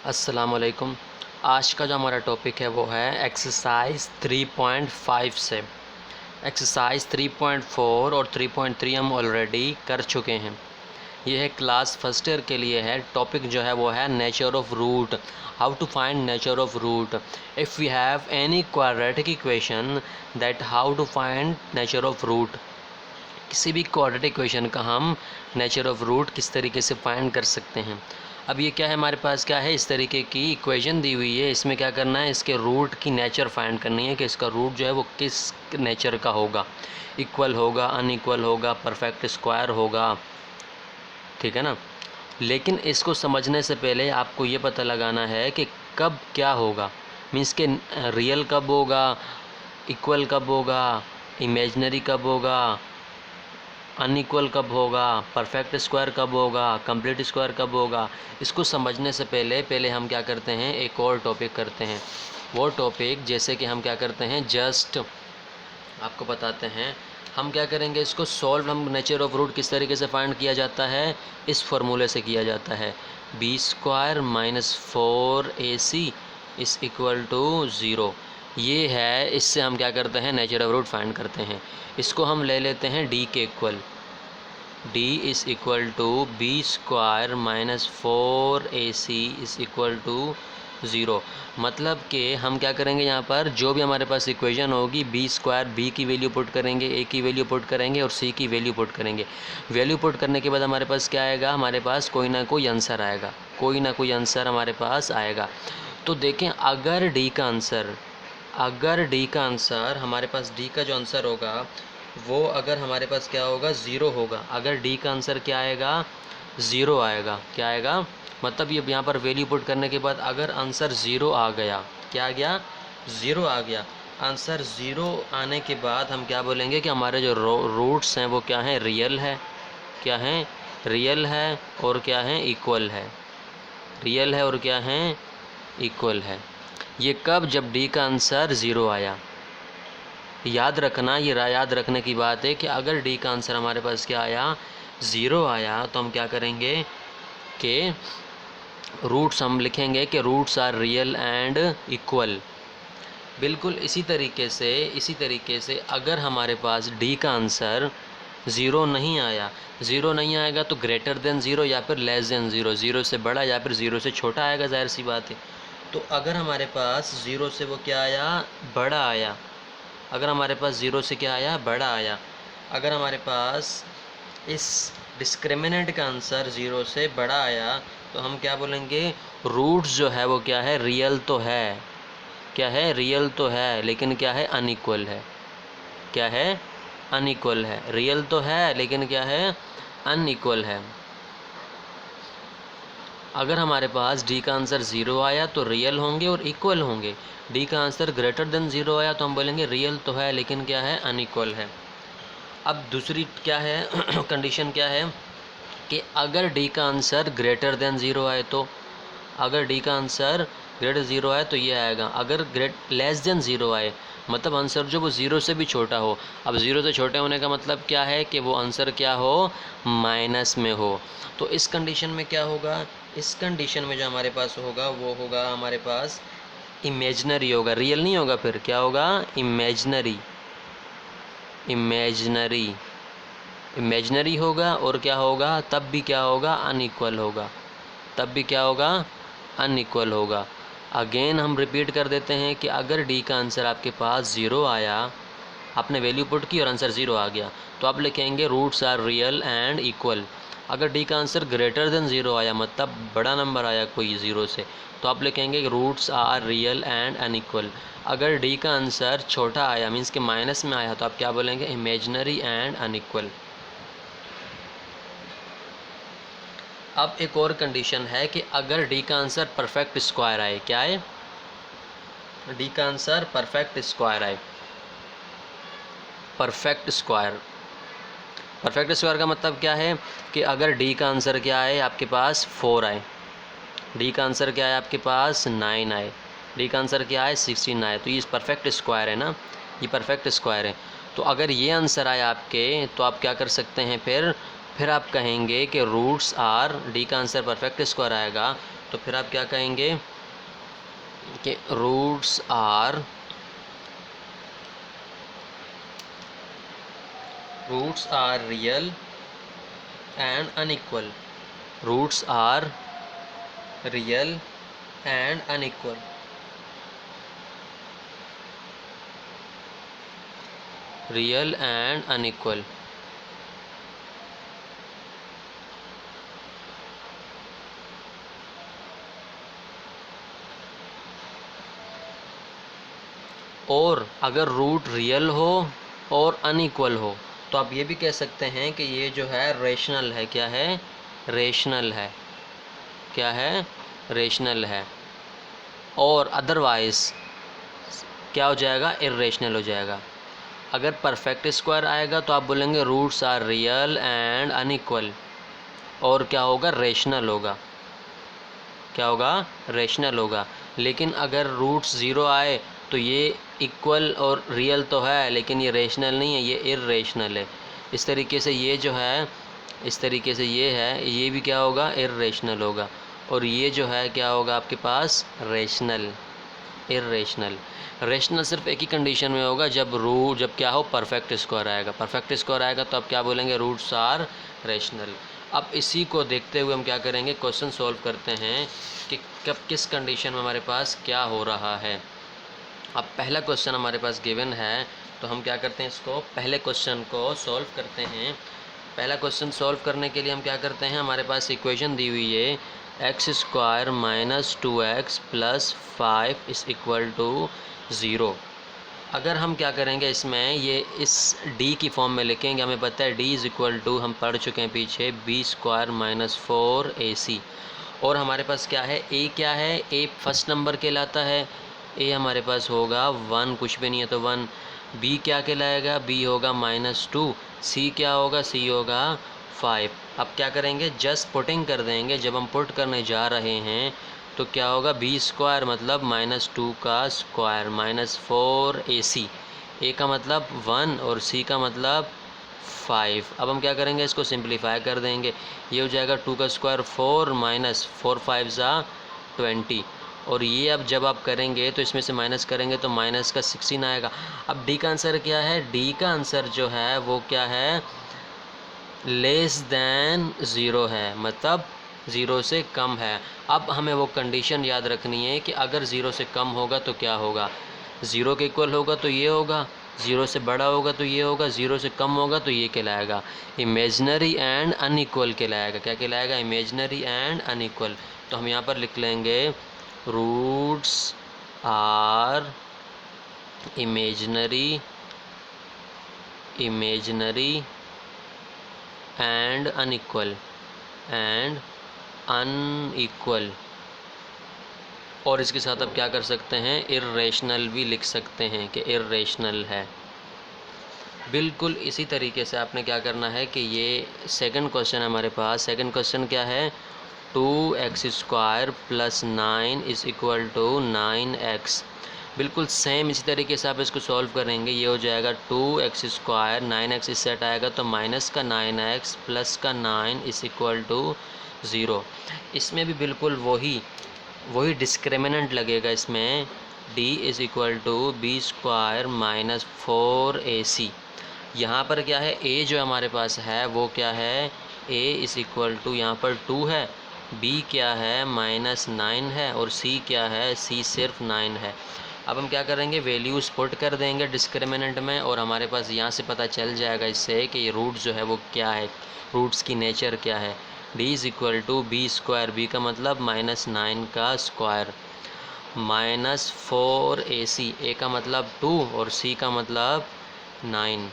अस्सलामुअलैकुम। आज का जो हमारा टॉपिक है वो है एक्सरसाइज 3.5 से। एक्सरसाइज 3.4 और 3.3 हम ऑलरेडी कर चुके हैं। ये है क्लास फर्स्ट ईयर के लिए है। टॉपिक जो है वो है nature of root, how to find nature of root. If we have any quadratic equation that how to find nature of root. किसी भी क्वाड्रेटिक इक्वेशन का हम नेचर ऑफ रूट किस तरीके से फाइंड कर सकते हैं। अब ये क्या है, हमारे पास क्या है, इस तरीके की इक्वेशन दी हुई है। इसमें क्या करना है, इसके रूट की नेचर फाइंड करनी है कि इसका रूट जो है वो किस नेचर का होगा। इक्वल होगा, अनइक्वल होगा, परफेक्ट स्क्वायर होगा, ठीक है ना। लेकिन इसको समझने से पहले आपको ये पता लगाना है कि कब क्या होगा, मीन्स के रियल कब होगा, इक्वल कब होगा, इमेजनरी कब होगा, अनइक्वल कब होगा, परफेक्ट स्क्वायर कब होगा, कंप्लीट स्क्वायर कब होगा। इसको समझने से पहले हम क्या करते हैं, एक और टॉपिक करते हैं। वो टॉपिक जैसे कि हम क्या करते हैं, जस्ट आपको बताते हैं। हम क्या करेंगे, इसको सॉल्व, हम नेचर ऑफ रूट किस तरीके से फाइंड किया जाता है, इस फॉर्मूले से किया जाता है। बी स्क्वायर माइनस 4ac इस इक्वल टू 0। ये है, इससे हम क्या करते हैं, नेचर ऑफ रूट फाइंड करते हैं। इसको हम ले लेते हैं डी के equal. D is equal to B square minus 4ac is equal to 0। मतलब कि हम क्या करेंगे, यहाँ पर जो भी हमारे पास इक्वेशन होगी, बी स्क्वायर, बी की वैल्यू पुट करेंगे, ए की वैल्यू पुट करेंगे और सी की वैल्यू पुट करेंगे। वैल्यू पुट करने के बाद हमारे पास क्या आएगा, हमारे पास कोई ना कोई आंसर आएगा, कोई ना कोई आंसर हमारे पास आएगा। तो देखें, अगर डी का आंसर हमारे पास, डी का जो आंसर होगा वो अगर हमारे पास क्या होगा, ज़ीरो होगा। अगर डी का आंसर क्या आएगा, ज़ीरो आएगा। क्या आएगा, मतलब ये यहाँ पर वैल्यू पुट करने के बाद अगर आंसर ज़ीरो आ गया, क्या आ गया, ज़ीरो आ गया। आंसर ज़ीरो आने के बाद हम क्या बोलेंगे कि हमारे जो रूट्स हैं वो क्या हैं, रियल है। क्या हैं, रियल है और क्या हैं, इक्वल है। रियल है और क्या हैं, इक्वल है। ये कब, जब डी का आंसर ज़ीरो आया। याद रखना, ये याद रखने की बात है कि अगर डी का आंसर हमारे पास क्या आया, ज़ीरो आया, तो हम क्या करेंगे कि रूट्स हम लिखेंगे कि roots are real and equal. बिल्कुल इसी तरीके से अगर हमारे पास डी का आंसर ज़ीरो नहीं आया, ज़ीरो नहीं आएगा तो ग्रेटर देन ज़ीरो या फिर लेस देन ज़ीरो, ज़ीरो से बड़ा या फिर ज़ीरो से छोटा आएगा, जाहिर सी बात है। तो अगर हमारे पास ज़ीरो से वो क्या आया, बड़ा आया। अगर हमारे पास ज़ीरो से क्या आया, बड़ा आया। अगर हमारे पास इस डिस्क्रिमिनेंट का आंसर ज़ीरो से बड़ा आया तो हम क्या बोलेंगे, रूट्स जो है वो क्या है, रियल तो है। क्या है, रियल तो है, लेकिन क्या है, अनइक्वल है। क्या है, अनइक्वल है। रियल तो है लेकिन क्या है, अनइक्वल है। अगर हमारे पास डी का आंसर ज़ीरो आया तो रियल होंगे और इक्वल होंगे। डी का आंसर ग्रेटर देन ज़ीरो आया तो हम बोलेंगे रियल तो है लेकिन क्या है, अनइक्वल है। अब दूसरी क्या है कंडीशन क्या है कि अगर डी का आंसर ग्रेटर देन ज़ीरो आए तो, अगर डी का आंसर ग्रेटर ज़ीरो आए तो ये आएगा। अगर लेस देन ज़ीरो आए, मतलब आंसर जो वो ज़ीरो से भी छोटा हो। अब ज़ीरो से छोटे होने का मतलब क्या है कि वो आंसर क्या हो, माइनस में हो। तो इस कंडीशन में क्या होगा, इस कंडीशन में जो हमारे पास होगा वो होगा हमारे पास इमेजनरी होगा, रियल नहीं होगा। फिर क्या होगा, इमेजनरी। इमेजनरी इमेजनरी होगा और क्या होगा, तब भी क्या होगा, अनइक्वल होगा। तब भी क्या होगा, अनइक्वल होगा। अगेन हम रिपीट कर देते हैं कि अगर डी का आंसर आपके पास ज़ीरो आया, आपने वैल्यू पुट की और आंसर ज़ीरो आ गया, तो आप लिखेंगे roots are real and equal. अगर डी का आंसर ग्रेटर देन ज़ीरो आया, मतलब बड़ा नंबर आया कोई ज़ीरो से, तो आप लिखेंगे roots are real and unequal. अगर डी का आंसर छोटा आया, मीन्स के माइनस में आया, तो आप क्या बोलेंगे, इमेजनरी एंड अनइक्वल। अब एक और कंडीशन है कि अगर डी का आंसर परफेक्ट स्क्वायर आए, क्या है, डी का आंसर परफेक्ट स्क्वायर आए। परफेक्ट स्क्वायर, परफेक्ट स्क्वायर का मतलब क्या है कि अगर डी का आंसर क्या आए, आपके पास 4 आए, डी का आंसर क्या है, आपके पास 9 आए, डी का आंसर क्या है, 16 आए, तो ये परफेक्ट स्क्वायर है ना, ये परफेक्ट स्क्वायर है। तो अगर ये आंसर आए आपके, तो आप क्या कर सकते हैं, फिर आप कहेंगे कि रूट्स आर, डी का आंसर परफेक्ट स्क्वायर आएगा तो फिर आप क्या कहेंगे कि roots are real and unequal. Roots are real and unequal. Real and unequal. और अगर रूट रियल हो और अनइक्वल हो तो आप ये भी कह सकते हैं कि ये जो है रेशनल है। क्या है? रेशनल है। क्या है? रेशनल है। और अदरवाइज क्या हो जाएगा? इर्रेशनल हो जाएगा। अगर परफेक्ट स्क्वायर आएगा तो आप बोलेंगे roots are real and unequal, और क्या होगा? रेशनल होगा। क्या होगा? रेशनल होगा। लेकिन अगर रूट्स ज़ीरो आए तो ये इक्वल और रियल तो है लेकिन ये रेशनल नहीं है, ये इर्रेशनल है। इस तरीके से ये जो है, इस तरीके से ये है, ये भी क्या होगा? इर्रेशनल होगा। और ये जो है क्या होगा आपके पास? रेशनल। इर्रेशनल। रेशनल सिर्फ एक ही कंडीशन में होगा, जब क्या हो? परफेक्ट स्क्वायर आएगा। परफेक्ट स्क्वायर आएगा तो आप क्या बोलेंगे? Roots are rational. अब इसी को देखते हुए हम क्या करेंगे? क्वेश्चन सॉल्व करते हैं कि कब किस कंडीशन में हमारे पास क्या हो रहा है। अब पहला क्वेश्चन हमारे पास गिवन है तो हम क्या करते हैं? इसको पहले क्वेश्चन को सॉल्व करते हैं। पहला क्वेश्चन सॉल्व करने के लिए हम क्या करते हैं? हमारे पास इक्वेशन दी हुई है x square minus 2x plus 5 इस इक्वल टू 0। अगर हम क्या करेंगे इसमें, ये इस d की फॉर्म में लिखेंगे। हमें पता है d इज़ इक्वल टू, हम पढ़ चुके हैं पीछे, बी स्क्वायर माइनस 4ac। और हमारे पास क्या है? a क्या है? a फर्स्ट नंबर कहलाता है। a हमारे पास होगा 1, कुछ भी नहीं है तो 1। b क्या कहलाएगा? b होगा -2। c क्या होगा? c होगा 5। अब क्या करेंगे? जस्ट पुटिंग कर देंगे। जब हम पुट करने जा रहे हैं तो क्या होगा? बी स्क्वायर मतलब -2 का स्क्वायर माइनस 4ac। a का मतलब 1 और c का मतलब 5। अब हम क्या करेंगे? इसको सिंप्लीफाई कर देंगे। ये हो जाएगा 2 का स्क्वायर 4 माइनस 4 5 ज़ा 20। और ये अब जब आप करेंगे तो इसमें से माइनस करेंगे तो माइनस का 16 आएगा। अब डी का आंसर क्या है? डी का आंसर जो है वो क्या है? लेस दैन ज़ीरो है, मतलब ज़ीरो से कम है। अब हमें वो कंडीशन याद रखनी है कि अगर ज़ीरो से कम होगा तो क्या होगा? ज़ीरो के इक्वल होगा तो ये होगा, ज़ीरो से बड़ा होगा तो ये होगा, ज़ीरो से कम होगा तो ये कहलाएगा इमेजनरी एंड अनइक्वल कहलाएगा। क्या कहलाएगा? Imaginary and unequal. तो हम यहाँ पर लिख लेंगे roots are imaginary and unequal और इसके साथ आप क्या कर सकते हैं? इर्रेशनल भी लिख सकते हैं कि इर्रेशनल है। बिल्कुल इसी तरीके से आपने क्या करना है कि ये सेकंड क्वेश्चन हमारे पास, सेकंड क्वेश्चन क्या है? 2x square plus 9 is equal to 9x। बिल्कुल सेम इसी तरीके से आप इसको सॉल्व करेंगे। ये हो जाएगा 2x स्क्वायर, 9x इस सेट आएगा तो माइनस का 9x प्लस का 9 इस इक्वल टू 0। इसमें भी बिल्कुल वही डिस्क्रिमिनेंट लगेगा इसमें। d is equal to B square minus 4ac। यहाँ पर क्या है? a जो हमारे पास है वो क्या है? a इज़ इक्वल टू, यहाँ पर 2 है, b क्या है? -9 है, और c क्या है? c सिर्फ 9 है। अब हम क्या करेंगे? वैल्यूज़ पुट कर देंगे डिस्क्रिमिनेंट में और हमारे पास यहाँ से पता चल जाएगा इससे कि ये रूट जो है वो क्या है, रूट्स की नेचर क्या है। d is equal to B square, B का मतलब -9 का स्क्वायर, -4ac, a का मतलब 2 और c का मतलब 9।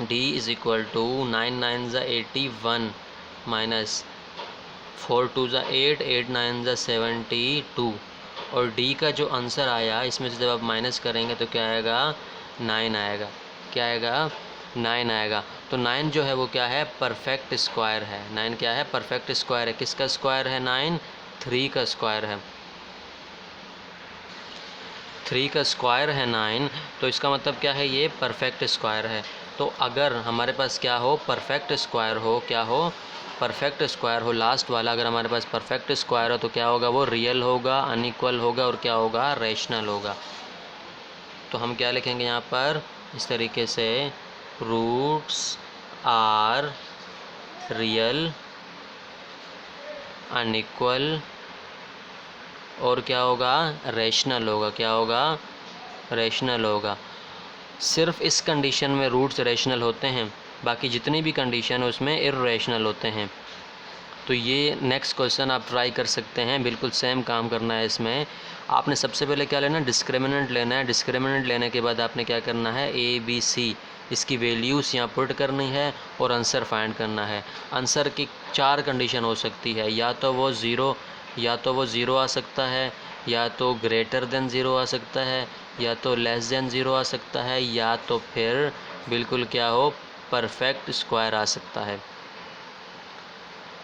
d इज़ इक्वल टू 9 9 ज़ा 81 माइनस 4 2 ज़ा 8 8 9 ज़ा 72। और d का जो आंसर आया इसमें से जब आप माइनस करेंगे तो क्या आएगा? 9 आएगा। क्या आएगा? 9 आएगा। तो 9 जो है वो क्या है? परफेक्ट स्क्वायर है। 9 क्या है? परफेक्ट स्क्वायर है। किसका स्क्वायर है? 9 3 का स्क्वायर है। 3 का स्क्वायर है 9, तो इसका मतलब क्या है? ये परफेक्ट स्क्वायर है। तो अगर हमारे पास क्या हो? परफेक्ट स्क्वायर हो, क्या हो? परफेक्ट स्क्वायर हो लास्ट वाला, अगर हमारे पास परफेक्ट स्क्वायर हो तो क्या होगा, वो रियल होगा, अनइक्वल होगा और क्या होगा, रैशनल होगा। तो हम क्या लिखेंगे यहाँ पर इस तरीके से, रूट्स आर रियल, अनइक्वल और क्या होगा, रैशनल होगा। क्या होगा, रैशनल होगा। सिर्फ इस कंडीशन में रूट्स रैशनल होते हैं, बाकी जितनी भी कंडीशन है उसमें इर्रेशनल होते हैं। तो ये नेक्स्ट क्वेश्चन आप ट्राई कर सकते हैं, बिल्कुल सेम काम करना है इसमें। आपने सबसे पहले क्या लेना है, डिस्क्रिमिनेंट लेना है। डिस्क्रिमिनेंट लेने के बाद आपने क्या करना है, ए बी सी इसकी वैल्यूज़ यहाँ पुट करनी है और आंसर फाइंड करना है। आंसर की 4 कंडीशन हो सकती है, या तो वो ज़ीरो आ सकता है, या तो ग्रेटर देन ज़ीरो आ सकता है, या तो लेस देन ज़ीरो आ सकता है, या तो फिर बिल्कुल क्या हो, परफेक्ट स्क्वायर आ सकता है।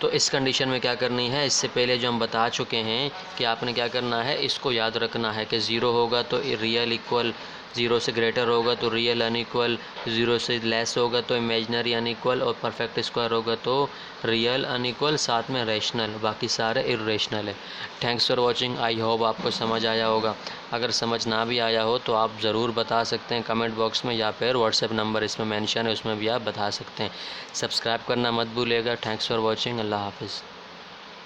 तो इस कंडीशन में क्या करनी है, इससे पहले जो हम बता चुके हैं कि आपने क्या करना है, इसको याद रखना है कि ज़ीरो होगा तो रियल इक्वल, ज़ीरो से ग्रेटर होगा तो रियल अनइक्वल, ज़ीरो से लेस होगा तो इमेजनरी अनइक्वल और परफेक्ट स्क्वायर होगा तो रियल अनइक्वल, साथ में रैशनल, बाकी सारे इर्रेशनल है। Thanks for watching. I hope आपको समझ आया होगा। अगर समझ ना भी आया हो तो आप ज़रूर बता सकते हैं कमेंट बॉक्स में, या फिर व्हाट्सएप नंबर इसमें मेंशन है उसमें भी आप बता सकते हैं। सब्सक्राइब करना मत भूलिएगा। Thanks for watching. अल्लाह हाफिज़।